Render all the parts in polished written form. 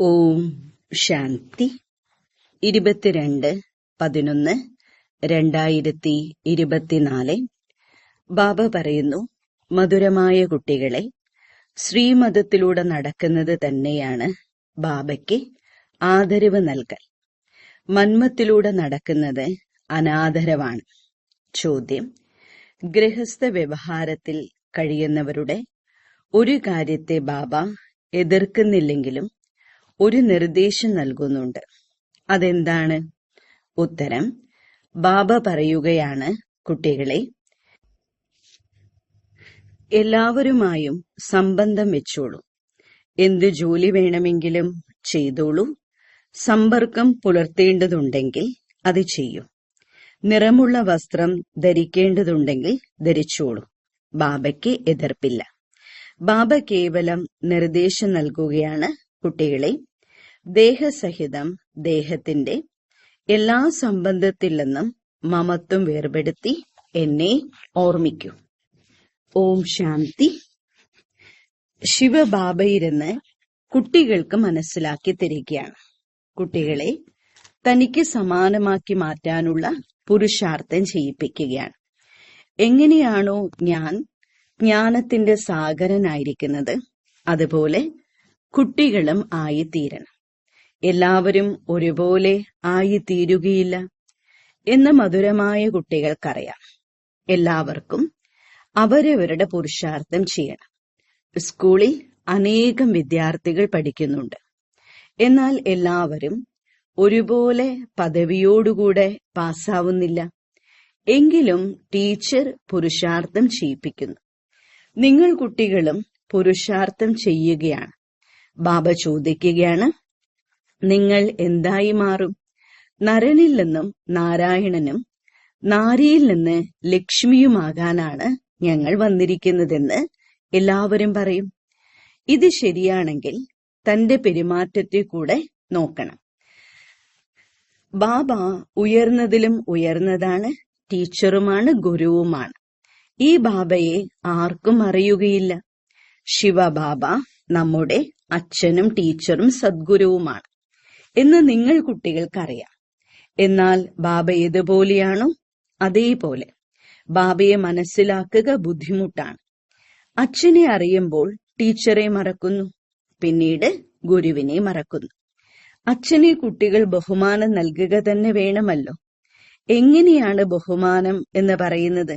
ഓം ശാന്തി. 22/11/2024. ബാബ പറയുന്നു, മധുരമായ കുട്ടികളെ, ശ്രീമതത്തിലൂടെ നടക്കുന്നത് തന്നെയാണ് ബാബയ്ക്ക് ആദരവ് നൽകൽ. മന്മത്തിലൂടെ നടക്കുന്നത് അനാദരവാണ്. ചോദ്യം: ഗൃഹസ്ഥ വ്യവഹാരത്തിൽ കഴിയുന്നവരുടെ ഒരു കാര്യത്തെ ബാബ എതിർക്കുന്നില്ലെങ്കിലും ഒരു നിർദ്ദേശം നൽകുന്നുണ്ട്. അതെന്താണ്? ഉത്തരം: ബാബ പറയുകയാണ്, കുട്ടികളെ, എല്ലാവരുമായും സംബന്ധം വെച്ചോളൂ. എന്തു ജോലി വേണമെങ്കിലും ചെയ്തോളൂ. സമ്പർക്കം പുലർത്തേണ്ടതുണ്ടെങ്കിൽ അത് ചെയ്യൂ. നിറമുള്ള വസ്ത്രം ധരിക്കേണ്ടതുണ്ടെങ്കിൽ ധരിച്ചോളൂ. ബാബയ്ക്ക് എതിർപ്പില്ല. ബാബ കേവലം നിർദ്ദേശം നൽകുകയാണ്, കുട്ടികളെ, ദേഹസഹിതം ദേഹത്തിന്റെ എല്ലാ സംബന്ധത്തിൽ നിന്നും മമത്വം വേർപെടുത്തി എന്നെ ഓർമ്മിക്കൂ. ഓം ശാന്തി. ശിവബാബയിരുന്ന് കുട്ടികൾക്ക് മനസ്സിലാക്കി തരികയാണ്. കുട്ടികളെ തനിക്ക് സമാനമാക്കി മാറ്റാനുള്ള പുരുഷാർത്ഥം ചെയ്യിപ്പിക്കുകയാണ്. എങ്ങനെയാണോ ഞാൻ ജ്ഞാനത്തിന്റെ സാഗരനായിരിക്കുന്നത്, അതുപോലെ കുട്ടികളും ആയിത്തീരണം. എല്ലാവരും ഒരുപോലെ ആയിത്തീരുകയില്ല എന്ന് മധുരമായ കുട്ടികൾക്കറിയാം. എല്ലാവർക്കും അവരവരുടെ പുരുഷാർത്ഥം ചെയ്യണം. സ്കൂളിൽ അനേകം വിദ്യാർത്ഥികൾ പഠിക്കുന്നുണ്ട്. എന്നാൽ എല്ലാവരും ഒരുപോലെ പദവിയോടുകൂടെ പാസ്സാവുന്നില്ല. എങ്കിലും ടീച്ചർ പുരുഷാർത്ഥം ചെയ്യിപ്പിക്കുന്നു. നിങ്ങൾ കുട്ടികളും പുരുഷാർത്ഥം ചെയ്യുകയാണ്. ബാബ ചോദിക്കുകയാണ്, നിങ്ങൾ എന്തായി മാറും? നരനിൽ നിന്നും നാരായണനും നാരിയിൽ നിന്ന് ലക്ഷ്മിയുമാകാനാണ് ഞങ്ങൾ വന്നിരിക്കുന്നതെന്ന് എല്ലാവരും പറയും. ഇത് ശരിയാണെങ്കിൽ തന്റെ പെരുമാറ്റത്തെ കൂടെ നോക്കണം. ബാബ ഉയർന്നതിലും ഉയർന്നതാണ്, ടീച്ചറുമാണ്, ഗുരുവുമാണ്. ഈ ബാബയെ ആർക്കും അറിയുകയില്ല. ശിവബാബ നമ്മുടെ അച്ഛനും ടീച്ചറും സദ്ഗുരുവുമാണ് എന്ന് നിങ്ങൾ കുട്ടികൾക്കറിയാം. എന്നാൽ ബാബ ഏതുപോലെയാണോ അതേപോലെ ബാബയെ മനസ്സിലാക്കുക ബുദ്ധിമുട്ടാണ്. അച്ഛനെ അറിയുമ്പോൾ ടീച്ചറെ മറക്കുന്നു, പിന്നീട് ഗുരുവിനെ മറക്കുന്നു. അച്ഛനെ കുട്ടികൾ ബഹുമാനം നൽകുക തന്നെ വേണമല്ലോ. എങ്ങനെയാണ് ബഹുമാനം എന്ന് പറയുന്നത്?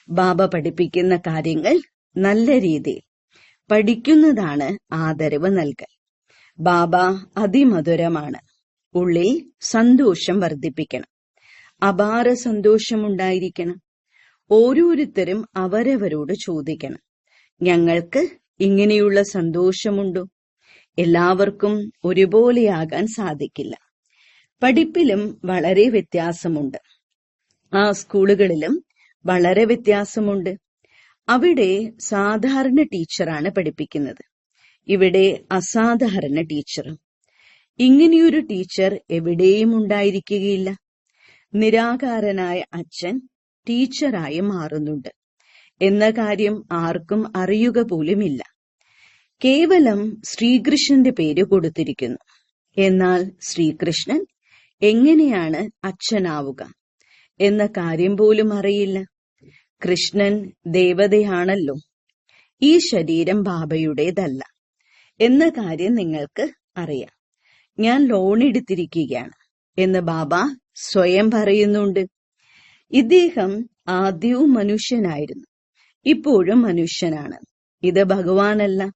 ബാബ പഠിപ്പിക്കുന്ന കാര്യങ്ങൾ നല്ല രീതിയിൽ പഠിക്കുന്നതാണ് ആദരവ് നൽകൽ. ബാബ അതിമധുരമാണ്. ഉള്ളിൽ സന്തോഷം വർദ്ധിപ്പിക്കണം. അപാര സന്തോഷമുണ്ടായിരിക്കണം. ഓരോരുത്തരും അവരവരോട് ചോദിക്കണം, ഞങ്ങൾക്ക് ഇങ്ങനെയുള്ള സന്തോഷമുണ്ടോ? എല്ലാവർക്കും ഒരുപോലെയാകാൻ സാധിക്കില്ല. പഠിപ്പിലും വളരെ വ്യത്യാസമുണ്ട്. ആ സ്കൂളുകളിലും വളരെ വ്യത്യാസമുണ്ട്. അവിടെ സാധാരണ ടീച്ചറാണ് പഠിപ്പിക്കുന്നത്, ഇവിടെ അസാധാരണ ടീച്ചറും. ഇങ്ങനെയൊരു ടീച്ചർ എവിടെയും ഉണ്ടായിരിക്കുകയില്ല. നിരാകാരനായ അച്ഛൻ ടീച്ചറായി മാറുന്നുണ്ട് എന്ന കാര്യം ആർക്കും അറിയുക പോലുമില്ല. കേവലം ശ്രീകൃഷ്ണന്റെ പേര് കൊടുത്തിരിക്കുന്നു. എന്നാൽ ശ്രീകൃഷ്ണൻ എങ്ങനെയാണ് അച്ഛനാവുക എന്ന കാര്യം പോലും അറിയില്ല. കൃഷ്ണൻ ദേവതയാണല്ലോ. ഈ ശരീരം ബാബയുടേതല്ല എന്ന കാര്യം നിങ്ങൾക്ക് അറിയാം. ഞാൻ ലോൺ എടുത്തിരിക്കുകയാണ് എന്ന് ബാബ സ്വയം പറയുന്നുണ്ട്. ഇദ്ദേഹം ആദ്യവും മനുഷ്യനായിരുന്നു, ഇപ്പോഴും മനുഷ്യനാണ്. ഇത് ഭഗവാനല്ല.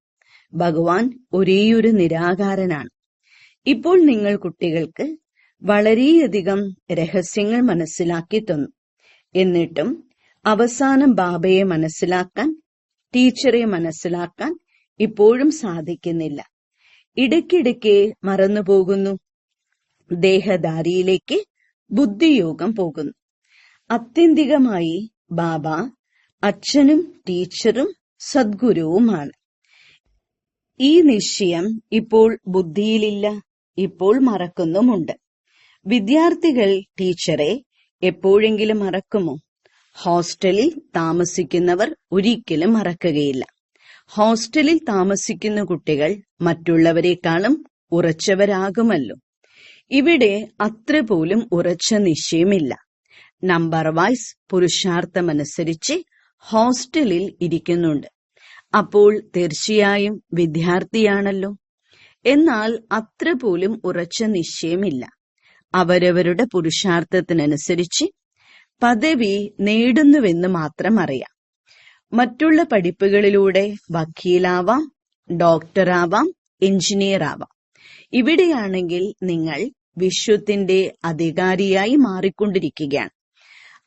ഭഗവാൻ ഒരേയൊരു നിരാകാരനാണ്. ഇപ്പോൾ നിങ്ങൾ കുട്ടികൾക്ക് വളരെയധികം രഹസ്യങ്ങൾ മനസ്സിലാക്കി തന്നു. എന്നിട്ടും അവസാനം ബാബയെ മനസ്സിലാക്കാൻ, ടീച്ചറെ മനസ്സിലാക്കാൻ ഇപ്പോഴും സാധിക്കുന്നില്ല. ഇടയ്ക്കിടയ്ക്ക് മറന്നുപോകുന്നു. ദേഹധാരിയിലേക്ക് ബുദ്ധിയോഗം പോകുന്നു. ആത്യന്തികമായി ബാബ അച്ഛനും ടീച്ചറും സദ്ഗുരുവുമാണ്. ഈ നിശ്ചയം ഇപ്പോൾ ബുദ്ധിയിലില്ല, ഇപ്പോൾ മറക്കുന്നുമുണ്ട്. വിദ്യാർത്ഥികൾ ടീച്ചറെ എപ്പോഴെങ്കിലും മറക്കുമോ? ഹോസ്റ്റലിൽ താമസിക്കുന്നവർ ഒരിക്കലും മറക്കുകയില്ല. ഹോസ്റ്റലിൽ താമസിക്കുന്ന കുട്ടികൾ മറ്റുള്ളവരെക്കാളും ഉറച്ചവരാകുമല്ലോ. ഇവിടെ അത്ര പോലും ഉറച്ച നിശ്ചയമില്ല. നമ്പർ വൈസ് പുരുഷാർത്ഥമനുസരിച്ച് ഹോസ്റ്റലിൽ ഇരിക്കുന്നുണ്ട്. അപ്പോൾ തീർച്ചയായും വിദ്യാർത്ഥിയാണല്ലോ. എന്നാൽ അത്ര പോലും ഉറച്ച നിശ്ചയമില്ല. അവരവരുടെ പുരുഷാർത്ഥത്തിനനുസരിച്ച് പദവി നേടുന്നുവെന്ന് മാത്രം അറിയാം. മറ്റുള്ള പഠിപ്പുകളിലൂടെ വക്കീലാവാം, ഡോക്ടറാവാം, എഞ്ചിനീയർ ആവാം. ഇവിടെയാണെങ്കിൽ നിങ്ങൾ വിശ്വത്തിന്റെ അധികാരിയായി മാറിക്കൊണ്ടിരിക്കുകയാണ്.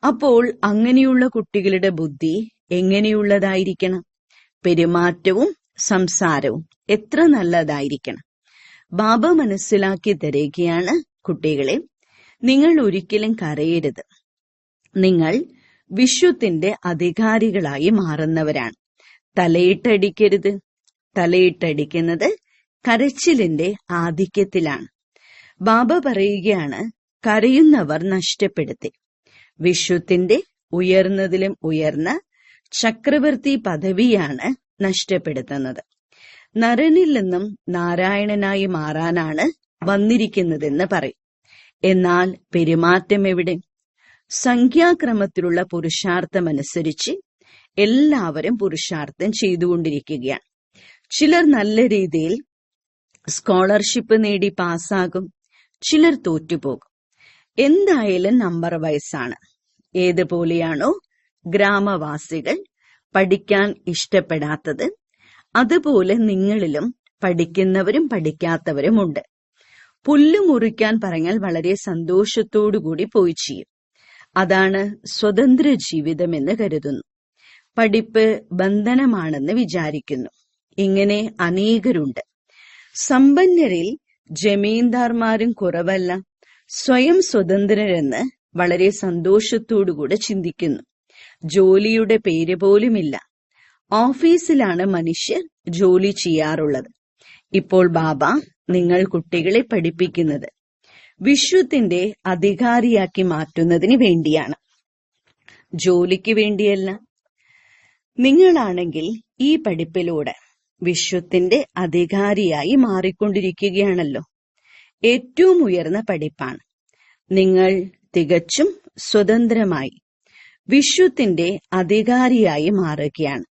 അപ്പോൾ അങ്ങനെയുള്ള കുട്ടികളുടെ ബുദ്ധി എങ്ങനെയുള്ളതായിരിക്കണം? പെരുമാറ്റവും സംസാരവും എത്ര നല്ലതായിരിക്കണം? ബാബ മനസ്സിലാക്കി തരികയാണ്, കുട്ടികളെ, നിങ്ങൾ ഒരിക്കലും കരയരുത്. നിങ്ങൾ വിശ്വത്തിന്റെ അധികാരികളായി മാറുന്നവരാണ്. തലയിട്ടടിക്കരുത്. തലയിട്ടടിക്കുന്നത് കരച്ചിലിന്റെ ആധിക്യത്തിലാണ്. ബാബ പറയുകയാണ്, കരയുന്നവർ നഷ്ടപ്പെടുത്തി. വിശ്വത്തിന്റെ ഉയർന്നതിലും ഉയർന്ന ചക്രവർത്തി പദവിയാണ് നഷ്ടപ്പെടുത്തുന്നത്. നരനിൽ നിന്നും നാരായണനായി മാറാനാണ് വന്നിരിക്കുന്നതെന്ന് പറയും. എന്നാൽ പെരുമാറ്റം എവിടെ? സംഖ്യാക്രമത്തിലുള്ള പുരുഷാർത്ഥമനുസരിച്ച് എല്ലാവരും പുരുഷാർത്ഥം ചെയ്തുകൊണ്ടിരിക്കുകയാണ്. ചിലർ നല്ല രീതിയിൽ സ്കോളർഷിപ്പ് നേടി പാസ്സാകും, ചിലർ തോറ്റുപോകും. എന്തായാലും നമ്പർ വയസ്സാണ്. ഏതുപോലെയാണോ ഗ്രാമവാസികൾ പഠിക്കാൻ ഇഷ്ടപ്പെടാത്തത്, അതുപോലെ നിങ്ങളിലും പഠിക്കുന്നവരും പഠിക്കാത്തവരുമുണ്ട്. പുല്ല് മുറിക്കാൻ പറഞ്ഞാൽ വളരെ സന്തോഷത്തോടുകൂടി പോയി ചെയ്യും. അതാണ് സ്വതന്ത്ര ജീവിതം എന്ന് കരുതുന്നു. പഠിപ്പ് ബന്ധനമാണെന്ന് വിചാരിക്കുന്നു. ഇങ്ങനെ അനേകരുണ്ട്. സമ്പന്നരിൽ ജമീന്ദാർമാരും കുറവല്ല. സ്വയം സ്വതന്ത്രരെന്ന് വളരെ സന്തോഷത്തോടുകൂടെ ചിന്തിക്കുന്നു. ജോലിയുടെ പേര് പോലുമില്ല. ഓഫീസിലാണ് മനുഷ്യർ ജോലി ചെയ്യാറുള്ളത്. ഇപ്പോൾ ബാബ നിങ്ങൾ കുട്ടികളെ പഠിപ്പിക്കുന്നത് വിശ്വത്തിന്റെ അധികാരിയാക്കി മാറ്റുന്നതിന് വേണ്ടിയാണ്, ജോലിക്ക് വേണ്ടിയല്ല. നിങ്ങളാണെങ്കിൽ ഈ പഠിപ്പിലൂടെ വിശ്വത്തിന്റെ അധികാരിയായി മാറിക്കൊണ്ടിരിക്കുകയാണല്ലോ. ഏറ്റവും ഉയർന്ന പഠിപ്പാണ്. നിങ്ങൾ തികച്ചും സ്വതന്ത്രമായി വിശ്വത്തിന്റെ അധികാരിയായി മാറുകയാണ്.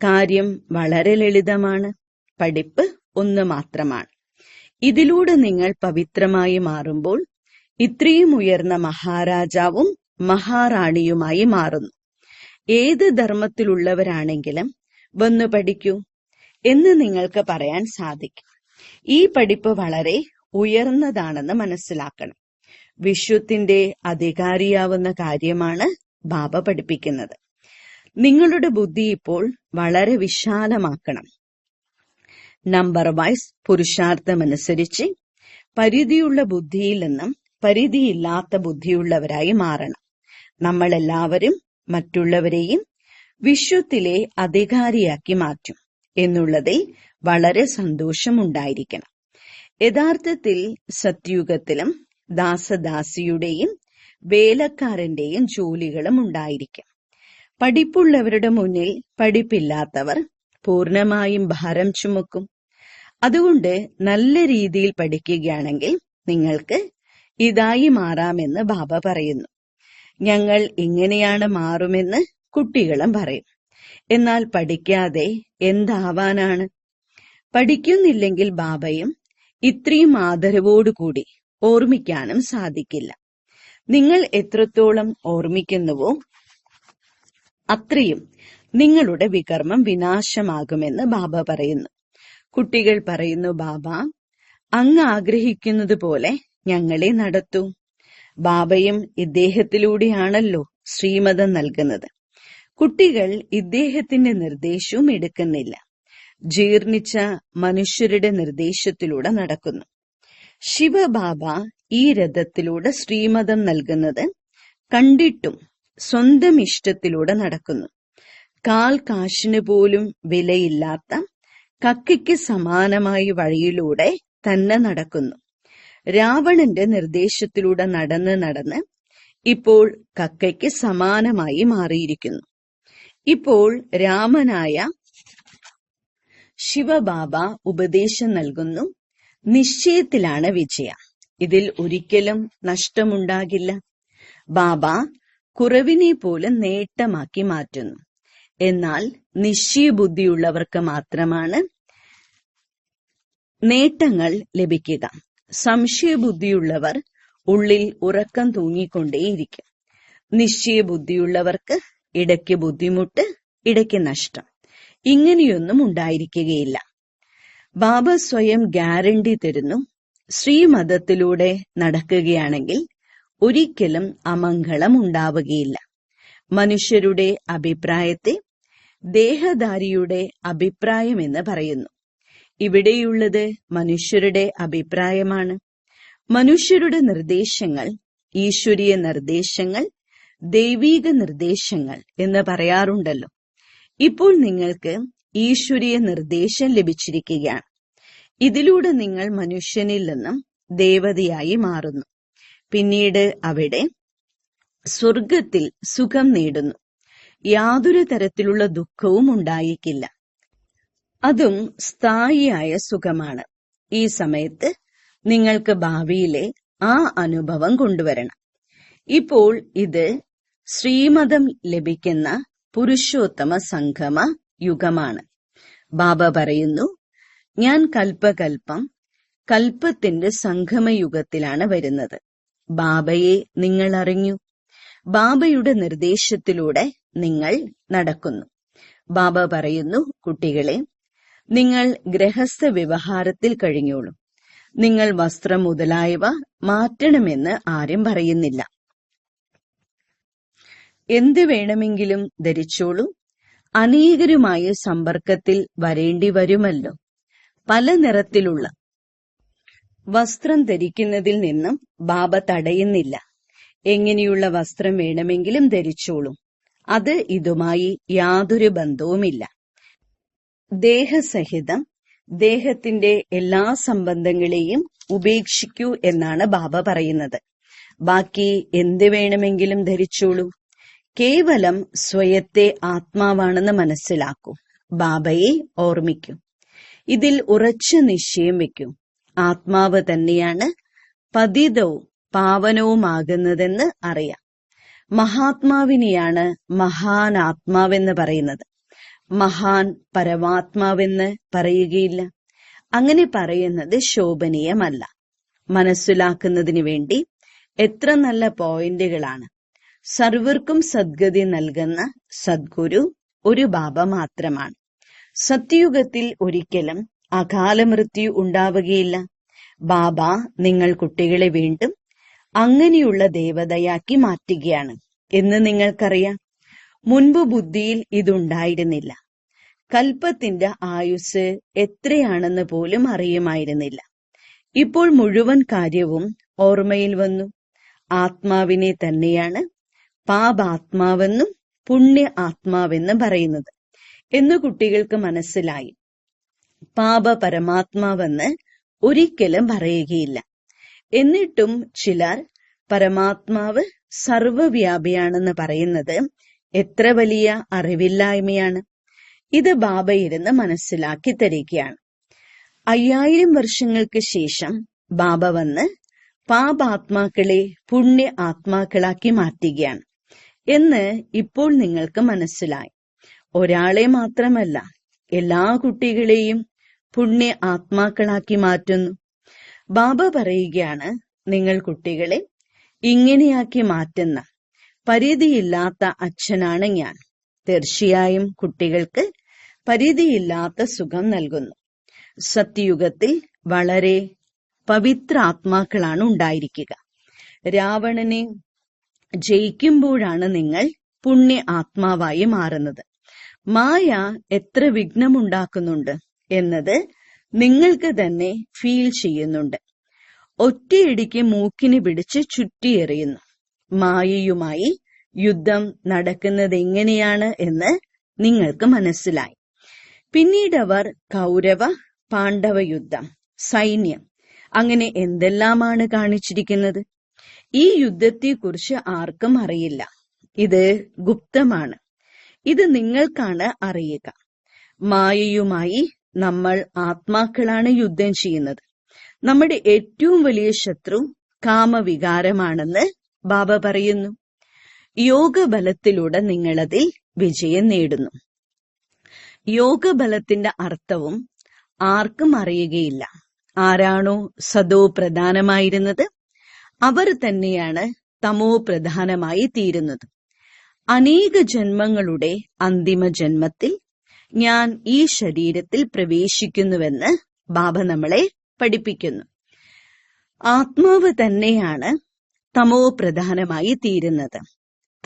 കാര്യം വളരെ ലളിതമാണ്. പഠിപ്പ് ഒന്ന് മാത്രമാണ്. ഇതിലൂടെ നിങ്ങൾ പവിത്രമായി മാറുമ്പോൾ ഇത്രയും ഉയർന്ന മഹാരാജാവും മഹാറാണിയുമായി മാറുന്നു. ഏത് ധർമ്മത്തിലുള്ളവരാണെങ്കിലും വന്നു പഠിക്കൂ എന്ന് നിങ്ങൾക്ക് പറയാൻ സാധിക്കും. ഈ പഠിപ്പ് വളരെ ഉയർന്നതാണെന്ന് മനസ്സിലാക്കണം. വിശ്വത്തിന്റെ അധികാരിയാവുന്ന കാര്യമാണ് ബാബ പഠിപ്പിക്കുന്നത്. നിങ്ങളുടെ ബുദ്ധി ഇപ്പോൾ വളരെ വിശാലമാക്കണം. നമ്പർ വൈസ് പുരുഷാർത്ഥമനുസരിച്ച് പരിധിയുള്ള ബുദ്ധിയിൽ നിന്നും പരിധിയില്ലാത്ത ബുദ്ധിയുള്ളവരായി മാറണം. നമ്മളെല്ലാവരും മറ്റുള്ളവരെയും വിശ്വത്തിലെ അധികാരിയാക്കി മാറ്റും എന്നുള്ളതിൽ വളരെ സന്തോഷമുണ്ടായിരിക്കണം. യഥാർത്ഥത്തിൽ സത്യുഗത്തിലും ദാസദാസിയുടെയും വേലക്കാരന്റെയും ജോലികളും ഉണ്ടായിരിക്കും. പഠിപ്പുള്ളവരുടെ മുന്നിൽ പഠിപ്പില്ലാത്തവർ പൂർണമായും ഭാരം ചുമക്കും. അതുകൊണ്ട് നല്ല രീതിയിൽ പഠിക്കുകയാണെങ്കിൽ നിങ്ങൾക്ക് ഇതായി മാറാമെന്ന് ബാബ പറയുന്നു. ഞങ്ങൾ ഇങ്ങനെയാണ് മാറുമെന്ന് കുട്ടികളും പറയും. എന്നാൽ പഠിക്കാതെ എന്താവാനാണ്? പഠിക്കുന്നില്ലെങ്കിൽ ബാബയും ഇത്രയും ആദരവോടുകൂടി ഓർമ്മിക്കാനും സാധിക്കില്ല. നിങ്ങൾ എത്രത്തോളം ഓർമ്മിക്കുന്നുവോ അത്രയും നിങ്ങളുടെ വികർമ്മം വിനാശമാകുമെന്ന് ബാബ പറയുന്നു. കുട്ടികൾ പറയുന്നു, ബാബ അങ്ങ് ആഗ്രഹിക്കുന്നത് പോലെ ഞങ്ങളെ നടത്തൂ. ബാബയും ഇദ്ദേഹത്തിലൂടെയാണല്ലോ ശ്രീമതം നൽകുന്നത്. കുട്ടികൾ ഇദ്ദേഹത്തിന്റെ നിർദ്ദേശവും എടുക്കുന്നില്ല. ജീർണിച്ച മനുഷ്യരുടെ നിർദ്ദേശത്തിലൂടെ നടക്കുന്നു. ശിവബാബ ഈ രഥത്തിലൂടെ ശ്രീമതം നൽകുന്നത് കണ്ടിട്ടും സ്വന്തം ഇഷ്ടത്തിലൂടെ നടക്കുന്നു. കാൽ കാശിന് പോലും വിലയില്ലാത്ത കക്കയ്ക്ക് സമാനമായ വഴിയിലൂടെ തന്നെ നടക്കുന്നു. രാവണന്റെ നിർദ്ദേശത്തിലൂടെ നടന്ന് നടന്ന് ഇപ്പോൾ കക്കയ്ക്ക് സമാനമായി മാറിയിരിക്കുന്നു. ഇപ്പോൾ രാമനായ ശിവബാബ ഉപദേശം നൽകുന്നു, നിശ്ചയത്തിലാണ് വിജയം. ഇതിൽ ഒരിക്കലും നഷ്ടമുണ്ടാകില്ല. ബാബ കുറവിനെ പോലും നേട്ടമാക്കി മാറ്റുന്നു. എന്നാൽ നിശ്ചയബുദ്ധിയുള്ളവർക്ക് മാത്രമാണ് നേട്ടങ്ങൾ ലഭിക്കുക. സംശയബുദ്ധിയുള്ളവർ ഉള്ളിൽ ഉറക്കം തൂങ്ങിക്കൊണ്ടേയിരിക്കും. നിശ്ചയബുദ്ധിയുള്ളവർക്ക് ഇടയ്ക്ക് ബുദ്ധിമുട്ട്, ഇടയ്ക്ക് നഷ്ടം, ഇങ്ങനെയൊന്നും ഉണ്ടായിരിക്കുകയില്ല. ബാബ സ്വയം ഗ്യാരണ്ടി തരുന്നു. ശ്രീമതത്തിലൂടെ നടക്കുകയാണെങ്കിൽ ഒരിക്കലും അമംഗളം ഉണ്ടാവുകയില്ല. മനുഷ്യരുടെ അഭിപ്രായത്തെ ദേഹധാരിയുടെ അഭിപ്രായമെന്ന് പറയുന്നു. ഇവിടെയുള്ളത് മനുഷ്യരുടെ അഭിപ്രായമാണ്. മനുഷ്യരുടെ നിർദ്ദേശങ്ങൾ ഈശ്വരീയ നിർദ്ദേശങ്ങൾ, ദൈവീക നിർദ്ദേശങ്ങൾ എന്ന് പറയാറുണ്ടല്ലോ. ഇപ്പോൾ നിങ്ങൾക്ക് ഈശ്വരീയ നിർദ്ദേശം ലഭിച്ചിരിക്കുകയാണ്. ഇതിലൂടെ നിങ്ങൾ മനുഷ്യനിൽ നിന്നും ദേവതയായി മാറുന്നു. പിന്നീട് അവിടെ സ്വർഗത്തിൽ സുഖം നേടുന്നു. യാതൊരു തരത്തിലുള്ള ദുഃഖവും ഉണ്ടായിരിക്കില്ല. അതും സ്ഥായിയായ സുഖമാണ്. ഈ സമയത്ത് നിങ്ങൾക്ക് ഭാവിയിലെ ആ അനുഭവം കൊണ്ടുവരണം. ഇപ്പോൾ ഇത് ശ്രീമതം ലഭിക്കുന്ന പുരുഷോത്തമ സംഗമ യുഗമാണ്. ബാബ പറയുന്നു, ഞാൻ കൽപ്പകൽപ്പം കൽപ്പത്തിന്റെ സംഗമയുഗത്തിലാണ് വരുന്നത്. ബാബയെ നിങ്ങൾ അറിഞ്ഞു. ബാബയുടെ നിർദ്ദേശത്തിലൂടെ നിങ്ങൾ നടക്കുന്നു. ബാബ പറയുന്നു, കുട്ടികളെ, നിങ്ങൾ ഗൃഹസ്ഥ വ്യവഹാരത്തിൽ കഴിഞ്ഞോളൂ. നിങ്ങൾ വസ്ത്രം മുതലായവ മാറ്റണമെന്ന് ആരും പറയുന്നില്ല. എന്ത് വേണമെങ്കിലും ധരിച്ചോളൂ. അനേകരുമായി സമ്പർക്കത്തിൽ വരേണ്ടി വരുമല്ലോ. പല നിറത്തിലുള്ള വസ്ത്രം ധരിക്കുന്നതിൽ നിന്നും ബാബ തടയുന്നില്ല. എങ്ങനെയുള്ള വസ്ത്രം വേണമെങ്കിലും ധരിച്ചോളൂ. അത് ഇതുമായി യാതൊരു ബന്ധവുമില്ല. ദേഹസഹിതം ദേഹത്തിന്റെ എല്ലാ സംബന്ധങ്ങളെയും ഉപേക്ഷിക്കൂ എന്നാണ് ബാബ പറയുന്നത്. ബാക്കി എന്ത് വേണമെങ്കിലും ധരിച്ചോളൂ. കേവലം സ്വയത്തെ ആത്മാവാണെന്ന് മനസ്സിലാക്കൂ. ബാബയെ ഓർമ്മിക്കൂ. ഇതിൽ ഉറച്ച നിശ്ചയം വെക്കൂ. ആത്മാവ് തന്നെയാണ് പതിതവും പാവനവുമാകുന്നതെന്ന് അറിയാം. മഹാത്മാവിനെയാണ് മഹാൻ ആത്മാവെന്ന് പറയുന്നത്. മഹാൻ പരമാത്മാവെന്ന് പറയുകയില്ല. അങ്ങനെ പറയുന്നത് ശോഭനീയമല്ല. മനസ്സിലാക്കുന്നതിന് വേണ്ടി എത്ര നല്ല പോയിന്റുകളാണ്. സർവർക്കും സദ്ഗതി നൽകുന്ന സദ്ഗുരു ഒരു ബാബ മാത്രമാണ്. സത്യയുഗത്തിൽ ഒരിക്കലും അകാല മൃത്യു ഉണ്ടാവുകയില്ല. ബാബ നിങ്ങൾ കുട്ടികളെ വീണ്ടും അങ്ങനെയുള്ള ദേവതയാക്കി മാറ്റുകയാണ് എന്ന് നിങ്ങൾക്കറിയാം. മുൻപ് ബുദ്ധിയിൽ ഇതുണ്ടായിരുന്നില്ല. കൽപ്പത്തിന്റെ ആയുസ് എത്രയാണെന്ന് പോലും അറിയുമായിരുന്നില്ല. ഇപ്പോൾ മുഴുവൻ കാര്യവും ഓർമ്മയിൽ വന്നു. ആത്മാവിനെ തന്നെയാണ് പാപാത്മാവെന്നും പുണ്യ ആത്മാവെന്നും പറയുന്നത് എന്ന് കുട്ടികൾക്ക് മനസ്സിലായി. പാപ പരമാത്മാവെന്ന് ഒരിക്കലും പറയുകയില്ല. എന്നിട്ടും ചിലർ പരമാത്മാവ് സർവവ്യാപിയാണെന്ന് പറയുന്നത് എത്ര വലിയ അറിവില്ലായ്മയാണ്. ഇത് ബാബ ഇരുന്ന് മനസ്സിലാക്കി തരികയാണ്. 5000 വർഷങ്ങൾക്ക് ശേഷം ബാബ വന്ന് പാപാത്മാക്കളെ പുണ്യ ആത്മാക്കളാക്കി മാറ്റുകയാണ് എന്ന് ഇപ്പോൾ നിങ്ങൾക്ക് മനസ്സിലായി. ഒരാളെ മാത്രമല്ല, എല്ലാ കുട്ടികളെയും പുണ്യ ആത്മാക്കളാക്കി മാറ്റുന്നു. ബാബ പറയുകയാണ്, നിങ്ങൾ കുട്ടികളെ ഇങ്ങനെയാക്കി മാറ്റുന്ന പരിധിയില്ലാത്ത അച്ഛനാണ് ഞാൻ. തീർച്ചയായും കുട്ടികൾക്ക് പരിധിയില്ലാത്ത സുഖം നൽകുന്നു. സത്യയുഗത്തിൽ വളരെ പവിത്ര ആത്മാക്കളാണ് ഉണ്ടായിരിക്കുക. രാവണനെ ജയിക്കുമ്പോഴാണ് നിങ്ങൾ പുണ്യ ആത്മാവായി മാറുന്നത്. മായ എത്ര വിഘ്നമുണ്ടാക്കുന്നുണ്ട് എന്നത് നിങ്ങൾക്ക് തന്നെ ഫീൽ ചെയ്യുന്നുണ്ട്. ഒറ്റയടിക്ക് മൂക്കിന് പിടിച്ച് ചുറ്റിയെറിയുന്നു. മായയുമായി യുദ്ധം നടക്കുന്നത് എങ്ങനെയാണ് എന്ന് നിങ്ങൾക്ക് മനസ്സിലായി. പിന്നീട് അവർ കൗരവ പാണ്ഡവ യുദ്ധം, സൈന്യം, അങ്ങനെ എന്തെല്ലാമാണ് കാണിച്ചിരിക്കുന്നത്. ഈ യുദ്ധത്തെക്കുറിച്ച് ആർക്കും അറിയില്ല. ഇത് ഗുപ്തമാണ്. ഇത് നിങ്ങൾക്കാണ് അറിയുക. മായയുമായി നമ്മൾ ആത്മാക്കളാണ് യുദ്ധം ചെയ്യുന്നത്. നമ്മുടെ ഏറ്റവും വലിയ ശത്രു കാമവികാരമാണെന്ന് ബാബ പറയുന്നു. യോഗബലത്തിലൂടെ നിങ്ങളതിൽ വിജയം നേടുന്നു. യോഗബലത്തിന്റെ അർത്ഥവും ആർക്കും അറിയുകയില്ല. ആരാണോ സദോ പ്രധാനമായിരുന്നത് അവർ തന്നെയാണ് തമോ പ്രധാനമായി തീരുന്നത്. അനേക ജന്മങ്ങളുടെ അന്തിമ ജന്മത്തിൽ ഞാൻ ഈ ശരീരത്തിൽ പ്രവേശിക്കുന്നുവെന്ന് ബാബ നമ്മളെ പഠിപ്പിക്കുന്നു. ആത്മാവ് തന്നെയാണ് തമോ പ്രധാനമായി തീരുന്നത്.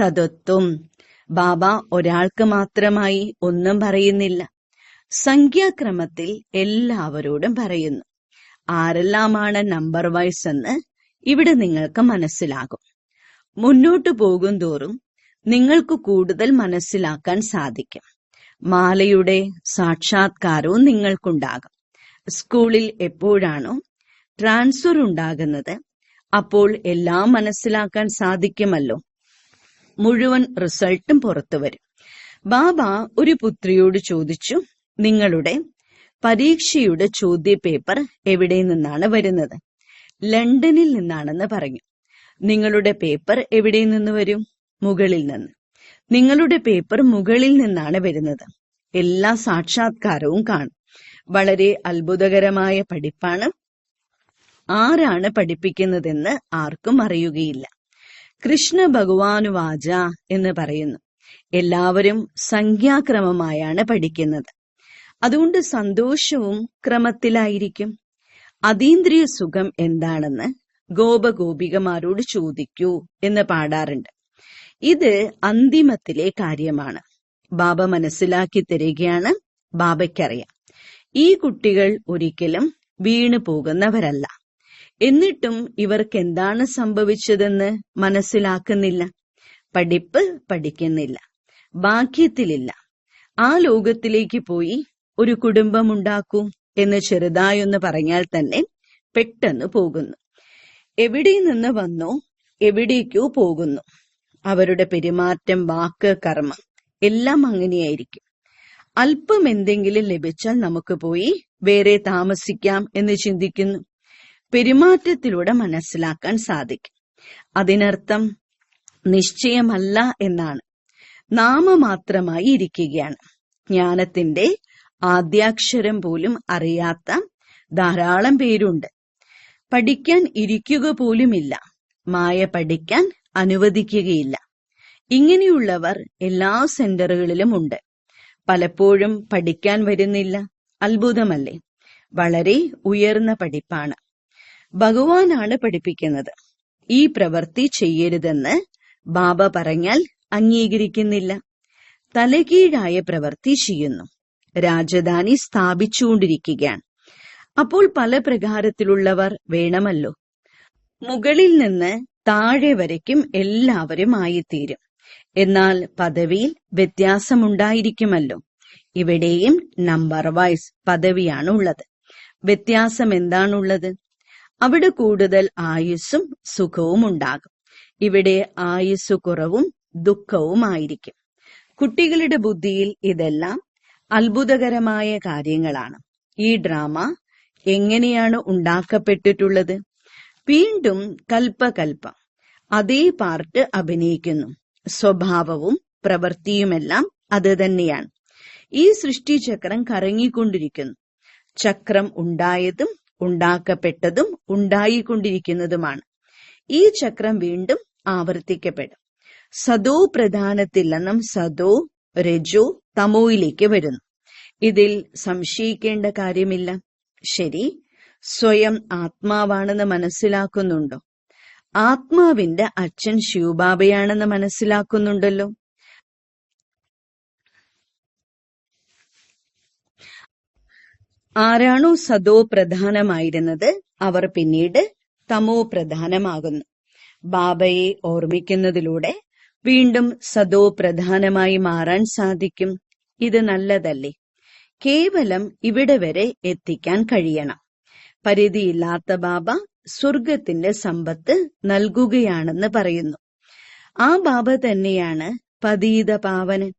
തത്വം ബാബ ഒരാൾക്ക് മാത്രമായി ഒന്നും പറയുന്നില്ല. സംഖ്യാക്രമത്തിൽ എല്ലാവരോടും പറയുന്നു. ആരെല്ലാമാണ് നമ്പർ വൈസ് എന്ന് ഇവിടെ നിങ്ങൾക്ക് മനസ്സിലാകും. മുന്നോട്ടു പോകും തോറും നിങ്ങൾക്ക് കൂടുതൽ മനസ്സിലാക്കാൻ സാധിക്കും. മാലയുടെ സാക്ഷാത്കാരവും നിങ്ങൾക്കുണ്ടാകും. സ്കൂളിൽ എപ്പോഴാണോ ട്രാൻസ്ഫർ ഉണ്ടാകുന്നത് അപ്പോൾ എല്ലാം മനസ്സിലാക്കാൻ സാധിക്കുമല്ലോ. മുഴുവൻ റിസൾട്ടും പുറത്തു വരും. ബാബ ഒരു പുത്രിയോട് ചോദിച്ചു, നിങ്ങളുടെ പരീക്ഷയുടെ ചോദ്യപേപ്പർ എവിടെ നിന്നാണ് വരുന്നത്? ലണ്ടനിൽ നിന്നാണെന്ന് പറഞ്ഞു. നിങ്ങളുടെ പേപ്പർ എവിടെ നിന്ന് വരും? മുകളിൽ നിന്ന്. നിങ്ങളുടെ പേപ്പർ മുകളിൽ നിന്നാണ് വരുന്നത്. എല്ലാ സാക്ഷാത്കാരവും കാണും. വളരെ അത്ഭുതകരമായ പഠിപ്പാണ്. ആരാണ് പഠിപ്പിക്കുന്നതെന്ന് ആർക്കും അറിയുകയില്ല. കൃഷ്ണ ഭഗവാനുവാച എന്ന് പറയുന്നു. എല്ലാവരും സംഖ്യാക്രമമായാണ് പഠിക്കുന്നത്. അതുകൊണ്ട് സന്തോഷവും ക്രമത്തിലായിരിക്കും. അതീന്ദ്രിയ സുഖം എന്താണെന്ന് ഗോപഗോപികമാരോട് ചോദിക്കൂ എന്ന് പാടാറുണ്ട്. ഇത് അന്തിമത്തിലെ കാര്യമാണ്. ബാബ മനസ്സിലാക്കി തരികയാണ്. ബാബയ്ക്കറിയാം ഈ കുട്ടികൾ ഒരിക്കലും വീണു പോകുന്നവരല്ല. എന്നിട്ടും ഇവർക്ക് എന്താണ് സംഭവിച്ചതെന്ന് മനസ്സിലാക്കുന്നില്ല. പഠിപ്പ് പഠിക്കുന്നില്ല, ഭാഗ്യത്തിലില്ല. ആ ലോകത്തിലേക്ക് പോയി ഒരു കുടുംബമുണ്ടാക്കൂ എന്ന് ചെറുതായൊന്ന് പറഞ്ഞാൽ തന്നെ പെട്ടെന്ന് പോകുന്നു. എവിടെ നിന്ന് വന്നോ എവിടേക്കോ പോകുന്നു. അവരുടെ പെരുമാറ്റം, വാക്ക്, കർമ്മം എല്ലാം അങ്ങനെയായിരിക്കും. അല്പം എന്തെങ്കിലും ലഭിച്ചാൽ നമുക്ക് പോയി വേറെ താമസിക്കാം എന്ന് ചിന്തിക്കുന്നു. പെരുമാറ്റത്തിലൂടെ മനസ്സിലാക്കാൻ സാധിക്കും. അതിനർത്ഥം നിശ്ചയമല്ല എന്നാണ്. നാമമാത്രമായി ഇരിക്കുകയാണ്. ജ്ഞാനത്തിന്റെ ആദ്യാക്ഷരം പോലും അറിയാത്ത ധാരാളം പേരുണ്ട്. പഠിക്കാൻ ഇരിക്കുക പോലുമില്ല. മായ പഠിക്കാൻ അനുവദിക്കുകയില്ല. ഇങ്ങനെയുള്ളവർ എല്ലാ സെന്ററുകളിലും ഉണ്ട്. പലപ്പോഴും പഠിക്കാൻ വരുന്നില്ല. അത്ഭുതമല്ലേ? വളരെ ഉയർന്ന പഠിപ്പാണ്. ഭഗവാനാണ് പഠിപ്പിക്കുന്നത്. ഈ പ്രവൃത്തി ചെയ്യരുതെന്ന് ബാബ പറഞ്ഞാൽ അംഗീകരിക്കുന്നില്ല. തലകീഴായ പ്രവൃത്തി ചെയ്യുന്നു. രാജധാനി സ്ഥാപിച്ചുകൊണ്ടിരിക്കുകയാണ്. അപ്പോൾ പല പ്രകാരത്തിലുള്ളവർ വേണമല്ലോ. മുകളിൽ നിന്ന് താഴെ വരയ്ക്കും എല്ലാവരും ആയിത്തീരും. എന്നാൽ പദവിയിൽ വ്യത്യാസമുണ്ടായിരിക്കുമല്ലോ. ഇവിടെയും നമ്പർ വൈസ് പദവിയാണ് ഉള്ളത്. വ്യത്യാസം എന്താണുള്ളത്? അവിടെ കൂടുതൽ ആയുസ്സും സുഖവും ഉണ്ടാകും. ഇവിടെ ആയുസ്സു കുറവും ദുഃഖവുമായിരിക്കും. കുട്ടികളുടെ ബുദ്ധിയിൽ ഇതെല്ലാം അത്ഭുതകരമായ കാര്യങ്ങളാണ്. ഈ ഡ്രാമ എങ്ങനെയാണ് ഉണ്ടാക്കപ്പെട്ടിട്ടുള്ളത്? വീണ്ടും കൽപ്പകൽപ്പം അതേ പാർട്ട് അഭിനയിക്കുന്നു. സ്വഭാവവും പ്രവൃത്തിയുമെല്ലാം അത് തന്നെയാണ്. ഈ സൃഷ്ടിചക്രം കറങ്ങിക്കൊണ്ടിരിക്കുന്നു. ചക്രം ഉണ്ടായതും ഉണ്ടാക്കപ്പെട്ടതും ഉണ്ടായിക്കൊണ്ടിരിക്കുന്നതുമാണ്. ഈ ചക്രം വീണ്ടും ആവർത്തിക്കപ്പെടും. സദോ പ്രധാനത്തിൽ നിന്നും സദോ, രജോ, തമോയിലേക്ക് വരുന്നു. ഇതിൽ സംശയിക്കേണ്ട കാര്യമില്ല. ശരി, സ്വയം ആത്മാവാണെന്ന് മനസ്സിലാക്കുന്നുണ്ടോ? ആത്മാവിന്റെ അച്ഛൻ ശിവബാബയാണെന്ന് മനസ്സിലാക്കുന്നുണ്ടല്ലോ. ആരാണോ സദോ പ്രധാനമായിരുന്നത് അവർ പിന്നീട് തമോ പ്രധാനമാകുന്നു. ബാബയെ ഓർമ്മിക്കുന്നതിലൂടെ വീണ്ടും സദോ പ്രധാനമായി മാറാൻ സാധിക്കും. ഇത് നല്ലതല്ലേ? കേവലം ഇവിടെ വരെ എത്തിക്കാൻ കഴിയണം. പരിധിയില്ലാത്ത ബാബ സ്വർഗത്തിന്റെ സമ്പത്ത് നൽകുകയാണെന്ന് പറയുന്നു. ആ ബാബ തന്നെയാണ് പതീത പാവനൻ.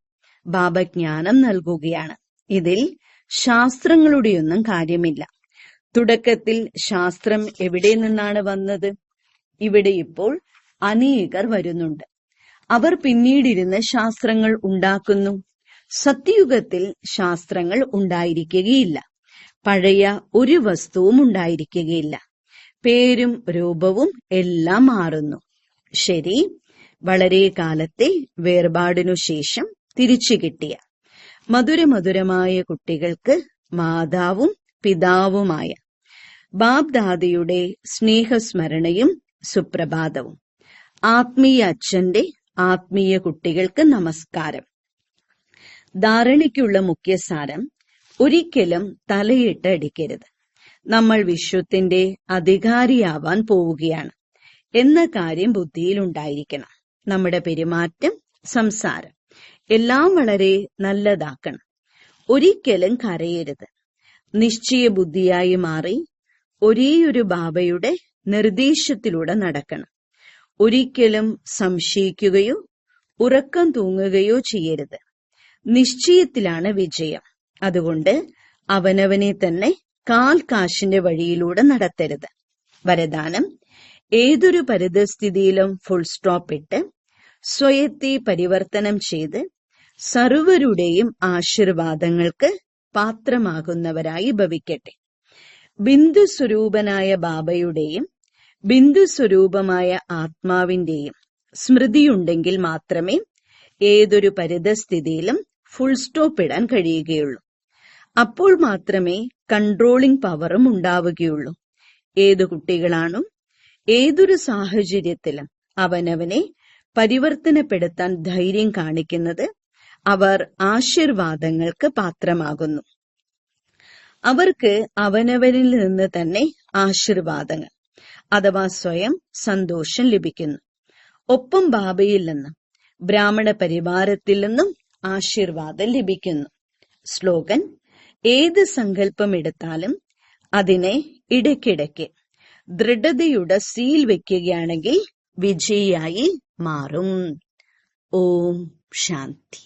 ബാബ ജ്ഞാനം നൽകുകയാണ്. ഇതിൽ ശാസ്ത്രങ്ങളുടെയൊന്നും കാര്യമില്ല. തുടക്കത്തിൽ ശാസ്ത്രം എവിടെ നിന്നാണ് വന്നത്? ഇവിടെ ഇപ്പോൾ അനേകർ വരുന്നുണ്ട്. അവർ പിന്നീടിരുന്ന് ശാസ്ത്രങ്ങൾ ഉണ്ടാക്കുന്നു. സത്യയുഗത്തിൽ ശാസ്ത്രങ്ങൾ ഉണ്ടായിരിക്കുകയില്ല. പഴയ ഒരു വസ്തുവും ഉണ്ടായിരിക്കുകയില്ല. പേരും രൂപവും എല്ലാം മാറുന്നു. ശരി, വളരെ കാലത്തെ വേർപാടിനു ശേഷം തിരിച്ചു കിട്ടിയ മധുരമധുരമായ കുട്ടികൾക്ക് മാതാവും പിതാവുമായ ബാബ്ദാദയുടെ സ്നേഹസ്മരണയും സുപ്രഭാതവും. ആത്മീയ അച്ഛന്റെ ആത്മീയ കുട്ടികൾക്ക് നമസ്കാരം. ധാരണയ്ക്കുള്ള മുഖ്യസാരം: ഒരിക്കലും തലയിട്ട് അടിക്കരുത്. നമ്മൾ വിശ്വത്തിന്റെ അധികാരിയാവാൻ പോവുകയാണ് എന്ന കാര്യം ബുദ്ധിയിലുണ്ടായിരിക്കണം. നമ്മുടെ പെരുമാറ്റം, സംസാരം എല്ലാം വളരെ നല്ലതാക്കണം. ഒരിക്കലും കരയരുത്. നിശ്ചയ ബുദ്ധിയായി മാറി ഒരേയൊരു ബാബയുടെ നിർദ്ദേശത്തിലൂടെ നടക്കണം. ഒരിക്കലും സംശയിക്കുകയോ ഉറക്കം തൂങ്ങുകയോ ചെയ്യരുത്. നിശ്ചയത്തിലാണ് വിജയം. അതുകൊണ്ട് അവനവനെ തന്നെ കാൽ കാശിന്റെ വഴിയിലൂടെ നടത്തരുത്. വരദാനം: ഏതൊരു പരിതസ്ഥിതിയിലും ഫുൾ സ്റ്റോപ്പ് ഇട്ട് സ്വയത്തെ പരിവർത്തനം ചെയ്ത് സർവരുടെയും ആശീർവാദങ്ങൾക്ക് പാത്രമാകുന്നവരായി ഭവിക്കട്ടെ. ബിന്ദു സ്വരൂപനായ ബാബയുടെയും ബിന്ദു സ്വരൂപമായ ആത്മാവിന്റെയും സ്മൃതിയുണ്ടെങ്കിൽ മാത്രമേ ഏതൊരു പരിതസ്ഥിതിയിലും ഫുൾ സ്റ്റോപ്പ് ഇടാൻ കഴിയുകയുള്ളൂ. അപ്പോൾ മാത്രമേ കൺട്രോളിംഗ് പവറും ഉണ്ടാവുകയുള്ളൂ. ഏതു കുട്ടികളാണോ ഏതൊരു സാഹചര്യത്തിലും അവനവനെ പരിവർത്തനപ്പെടുത്താൻ ധൈര്യം കാണിക്കുന്നത്, അവർ ആശീർവാദങ്ങൾക്ക് പാത്രമാകുന്നു. അവർക്ക് അവനവനിൽ നിന്ന് തന്നെ ആശീർവാദങ്ങൾ അഥവാ സ്വയം സന്തോഷം ലഭിക്കുന്നു. ഒപ്പം ബാബയിൽ നിന്നും ബ്രാഹ്മണ പരിവാരത്തിൽ നിന്നും ആശീർവാദം ലഭിക്കുന്നു. സ്ലോഗൻ: ഏത് സങ്കല്പം എടുത്താലും അതിനെ ഇടയ്ക്കിടയ്ക്ക് ദൃഢതയുടെ സീൽ വെക്കുകയാണെങ്കിൽ വിജയിയായി മാറും. ഓം ശാന്തി.